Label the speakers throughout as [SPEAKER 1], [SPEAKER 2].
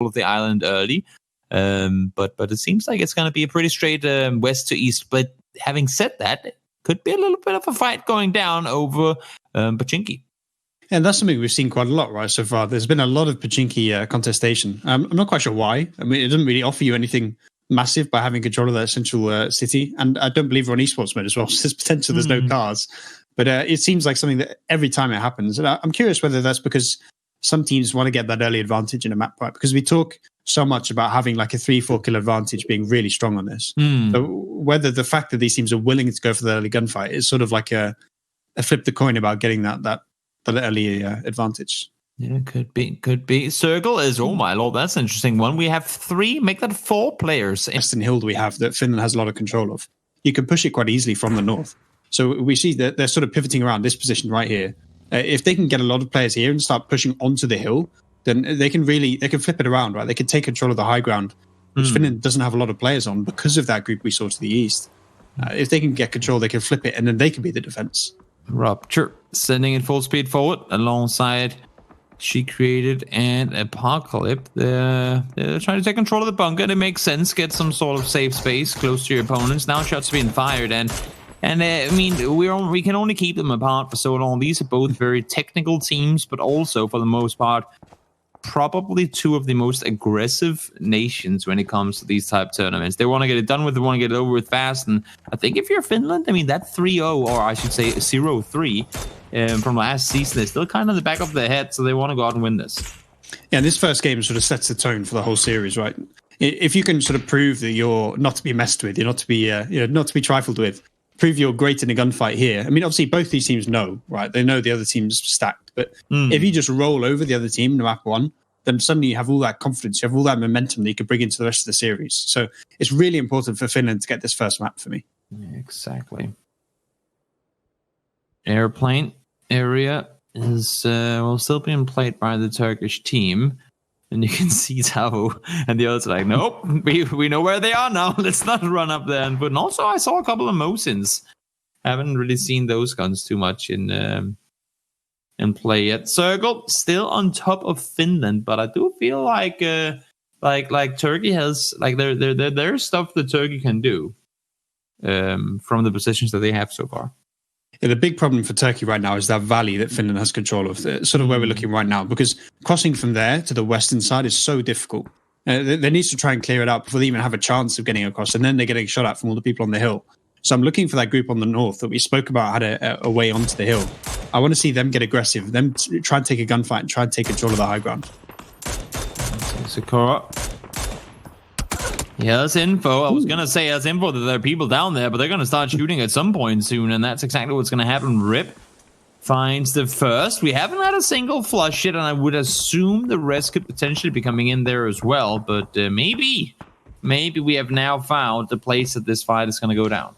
[SPEAKER 1] control of the island early. But it seems like it's going to be a pretty straight west to east split. Having said that, it could be a little bit of a fight going down over Pochinki.
[SPEAKER 2] And that's something we've seen quite a lot, right, so far. There's been a lot of Pochinki contestation. I'm not quite sure why. I mean, it doesn't really offer you anything massive by having control of that central city. And I don't believe we're on esports mode as well. So there's potential there's no cars. But it seems like something that every time it happens. And I'm curious whether that's because some teams want to get that early advantage in a map, right? Because we talk so much about having like a 3-4 kill advantage being really strong on this. So whether the fact that these teams are willing to go for the early gunfight is sort of like a flip the coin about getting that early advantage.
[SPEAKER 1] Yeah, could be. Circle is, oh my lord, that's an interesting one. We have 3, make that 4 players.
[SPEAKER 2] Western Hill we have that Finland has a lot of control of. You can push it quite easily from the north. So we see that they're sort of pivoting around this position right here. If they can get a lot of players here and start pushing onto the hill, then they can flip it around, right? They can take control of the high ground, which Finland doesn't have a lot of players on because of that group we saw to the east. If they can get control, they can flip it, and then they can be the defense.
[SPEAKER 1] Rupture, sending it full speed forward alongside She Created and Apocalypse. They're trying to take control of the bunker. It makes sense. Get some sort of safe space close to your opponents. Now shots are being fired, and I mean, we can only keep them apart for so long. These are both very technical teams, but also for the most part, probably 2 of the most aggressive nations when it comes to these type of tournaments. They want to get it done with, they want to get it over with fast. And I think if you're Finland, I mean, that 3-0, or I should say 0-3 from last season is still kind of in the back of their head. So they want to go out and win this.
[SPEAKER 2] Yeah, this first game sort of sets the tone for the whole series, right? If you can sort of prove that you're not to be messed with, you're not to be, not to be trifled with, prove you're great in a gunfight here. I mean, obviously, both these teams know, right? They know the other team's stacked. But if you just roll over the other team in map 1, then suddenly you have all that confidence, you have all that momentum that you can bring into the rest of the series. So it's really important for Finland to get this first map for me.
[SPEAKER 1] Yeah, exactly. Airplane area is still being played by the Turkish team. And you can see Tavo and the others are like, nope, we know where they are now. Let's not run up there. And also, I saw a couple of Mosins. I haven't really seen those guns too much in play yet. Circle still on top of Finland, but I do feel like Turkey has there's stuff that Turkey can do from the positions that they have so far.
[SPEAKER 2] Yeah, the big problem for Turkey right now is that valley that Finland has control of, sort of where we're looking right now, because crossing from there to the western side is so difficult. They need to try and clear it out before they even have a chance of getting across, and then they're getting shot at from all the people on the hill. So I'm looking for that group on the north that we spoke about had a way onto the hill. I want to see them get aggressive, them try and take a gunfight and try and take control of the high ground.
[SPEAKER 1] Sakura. Yeah, that's info. I was going to say that's info that there are people down there, but they're going to start shooting at some point soon, and that's exactly what's going to happen. Rip finds the first. We haven't had a single flush yet, and I would assume the rest could potentially be coming in there as well, but maybe we have now found the place that this fight is going to go down.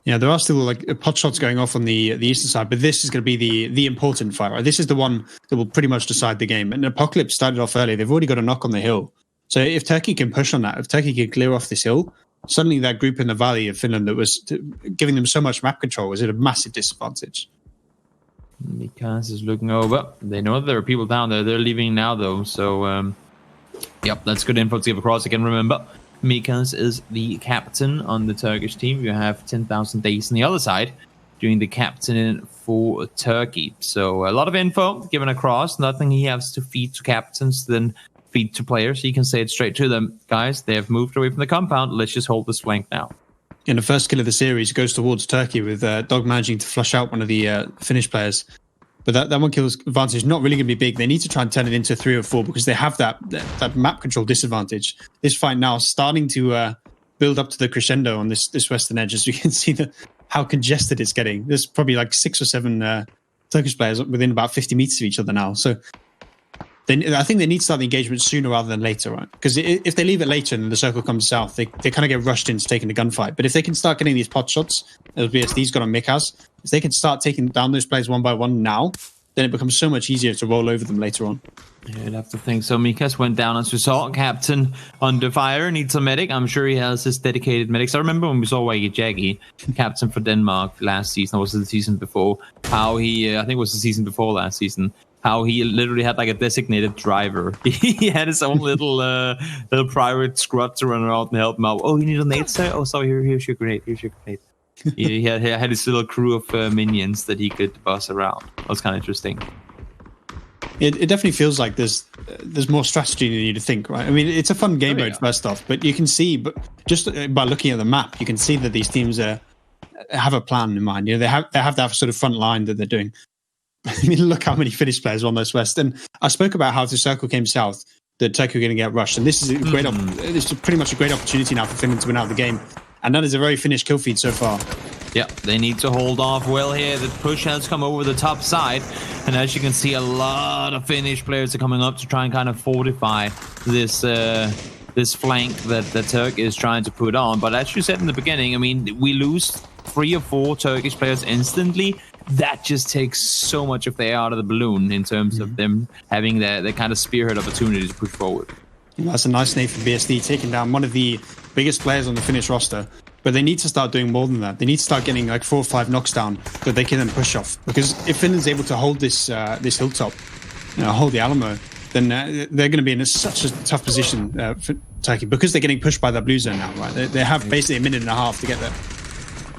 [SPEAKER 2] Yeah, there are still like pot shots going off on the eastern side, but this is going to be the important fight, right? This is the one that will pretty much decide the game. And Apocalypse started off early. They've already got a knock on the hill. So if Turkey can push on that, if Turkey can clear off this hill, suddenly that group in the valley of Finland that was giving them so much map control was at a massive disadvantage.
[SPEAKER 1] Mikas is looking over. They know that there are people down there. They're leaving now, though. So, yep, that's good info to give across. Again, remember, Mikas is the captain on the Turkish team. You have 10,000 days on the other side doing the captain for Turkey. So a lot of info given across. Nothing he has to feed to captains, then feed to players. He can say it straight to them. Guys, they have moved away from the compound. Let's just hold this flank now.
[SPEAKER 2] And the first kill of the series goes towards Turkey with Dog managing to flush out one of the Finnish players. But that one kill's advantage is not really going to be big. They need to try and turn it into 3 or 4 because they have that map control disadvantage. This fight now is starting to build up to the crescendo on this western edge. As you can see how congested it's getting. There's probably like 6 or 7 Turkish players within about 50 meters of each other now. So I think they need to start the engagement sooner rather than later, right? Because if they leave it later and the circle comes south, they kind of get rushed into taking the gunfight. But if they can start getting these pot shots, as BSD's got on Mikas, if they can start taking down those players one by one now, then it becomes so much easier to roll over them later on.
[SPEAKER 1] Yeah, I'd have to think so. Mikas went down as we saw. Captain under fire, needs a medic. I'm sure he has his dedicated medics. I remember when we saw Waggy Jaggy, captain for Denmark last season, or was it the season before, how he, I think it was the season before last season, how he literally had like a designated driver. He had his own little private squad to run around and help him out. Oh, you need a nade, sir? Oh, sorry, here's your grenade. Here's your grenade. he had his little crew of minions that he could boss around. That was kind of interesting.
[SPEAKER 2] It definitely feels like there's more strategy than you'd think, right? I mean, it's a fun game mode first off, but you can see, but just by looking at the map, you can see that these teams have a plan in mind. You know, they have that sort of front line that they're doing. I mean, look how many Finnish players are on those west. And I spoke about how if the circle came south, that Turkey were going to get rushed, and this is a great. This is pretty much a great opportunity now for Finland to win out the game, and that is a very Finnish kill feed so far.
[SPEAKER 1] Yeah, they need to hold off well here. The push has come over the top side. And as you can see, a lot of Finnish players are coming up to try and kind of fortify this this flank that the Turk is trying to put on. But as you said in the beginning, I mean, we lose 3 or 4 Turkish players instantly. That just takes so much of the air out of the balloon in terms of them having the kind of spearhead opportunity to push forward.
[SPEAKER 2] Well, that's a nice name for BSD, taking down one of the biggest players on the Finnish roster. But they need to start doing more than that. They need to start getting like 4 or 5 knocks down that they can then push off. Because if Finland's able to hold this hilltop, hold the Alamo, then they're going to be in such a tough position for Turkey, because they're getting pushed by that blue zone now, right? They have basically a minute and a half to get there.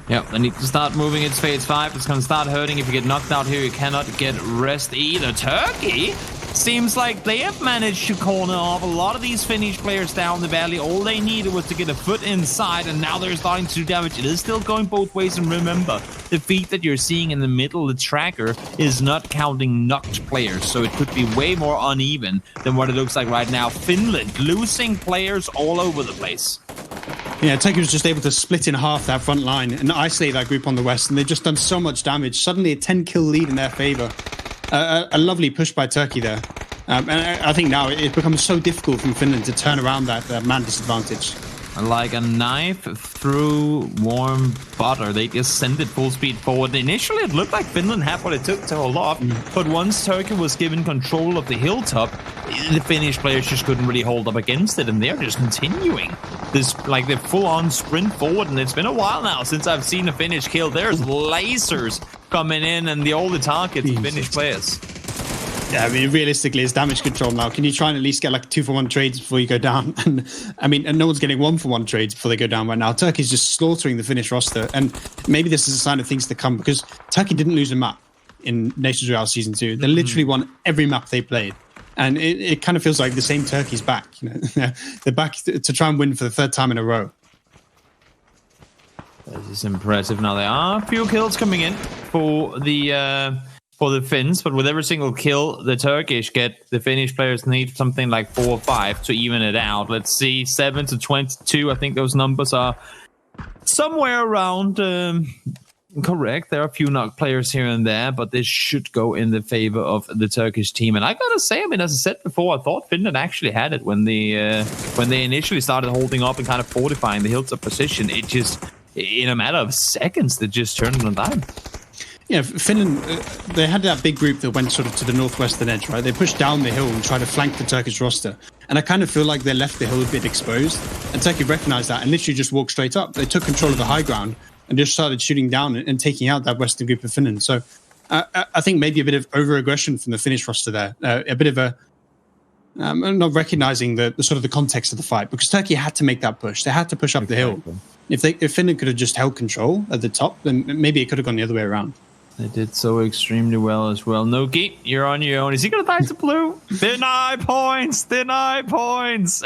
[SPEAKER 1] Yeah, they need to start moving. It's phase 5. It's going to start hurting. If you get knocked out here, you cannot get rest either. Turkey seems like they have managed to corner off a lot of these Finnish players down the valley. All they needed was to get a foot inside, and now they're starting to do damage. It is still going both ways, and remember, the feat that you're seeing in the middle, the tracker, is not counting knocked players, so it could be way more uneven than what it looks like right now. Finland losing players all over the place.
[SPEAKER 2] Yeah, Turkey was just able to split in half that front line and isolate that group on the west, and they've just done so much damage. Suddenly a 10-kill lead in their favor. A lovely push by Turkey there. And I think now it becomes so difficult from Finland to turn around that man disadvantage.
[SPEAKER 1] Like a knife through warm butter. They just sent it full speed forward. Initially, it looked like Finland had what it took to hold off. But once Turkey was given control of the hilltop, the Finnish players just couldn't really hold up against it. And they're just continuing this, like, the full-on sprint forward. And it's been a while now since I've seen a Finnish kill. There's lasers coming in, and the only targets of Finnish players.
[SPEAKER 2] Yeah, I mean, realistically, it's damage control now. Can you try and at least get like 2-for-1 trades before you go down? And I mean, and no one's getting 1-for-1 trades before they go down right now. Turkey's just slaughtering the Finnish roster. And maybe this is a sign of things to come, because Turkey didn't lose a map in Nations Royale Season 2. They literally won every map they played. And it kind of feels like the same Turkey's back. You know? They're back to try and win for the 3rd time in a row.
[SPEAKER 1] This is impressive. Now, there are a few kills coming in for the Finns, but with every single kill the Turkish get, the Finnish players need something like 4 or 5 to even it out. Let's see, 7 to 22. I think those numbers are somewhere around correct. There are a few knock players here and there, but this should go in the favor of the Turkish team. And I gotta say, I mean, as I said before, I thought Finland actually had it when they initially started holding up and kind of fortifying the hilltop position. It just, in a matter of seconds, they just turned on a dime.
[SPEAKER 2] Yeah, Finland, they had that big group that went sort of to the northwestern edge, right? They pushed down the hill and tried to flank the Turkish roster. And I kind of feel like they left the hill a bit exposed. And Turkey recognized that and literally just walked straight up. They took control of the high ground and just started shooting down and taking out that western group of Finland. So I think maybe a bit of over-aggression from the Finnish roster there. A bit of a... not recognizing the sort of the context of the fight, because Turkey had to make that push. They had to push up the hill. If Finland could have just held control at the top, then maybe it could have gone the other way around.
[SPEAKER 1] They did so extremely well as well. Noki, you're on your own. Is he going to die to blue? Deny points! Deny points!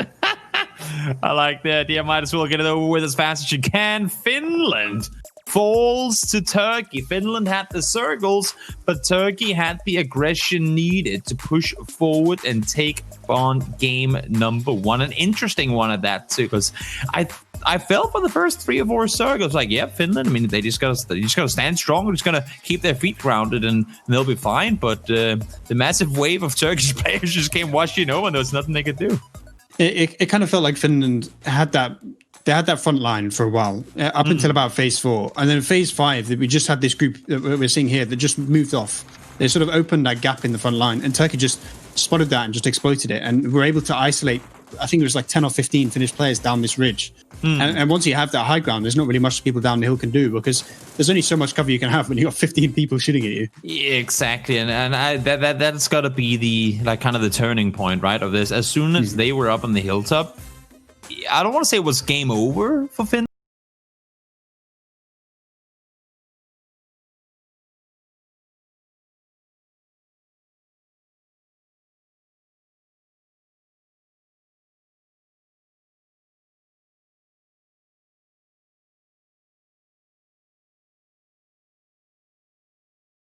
[SPEAKER 1] I like that. Yeah, might as well get it over with as fast as you can. Finland falls to Turkey. Finland had the circles, but Turkey had the aggression needed to push forward and take on game number 1. An interesting one at that, too, because I felt for the first 3 or 4 circles, like, yeah, Finland, I mean, they just gotta stand strong. They're just gonna keep their feet grounded and they'll be fine. But the massive wave of Turkish players just came washing over, and there was nothing they could do.
[SPEAKER 2] It kind of felt like Finland had that. They had that front line for a while, up until about phase 4. And then phase 5, we just had this group that we're seeing here that just moved off. They sort of opened that gap in the front line, and Turkey just spotted that and just exploited it. And were able to isolate I think it was like 10 or 15 Finnish players down this ridge. And once you have that high ground, there's not really much people down the hill can do, because there's only so much cover you can have when you got 15 people shooting at you.
[SPEAKER 1] Yeah, exactly, and that's got to be the like kind of the turning point, right, of this. As soon as they were up on the hilltop, I don't want to say it was game over for Finland.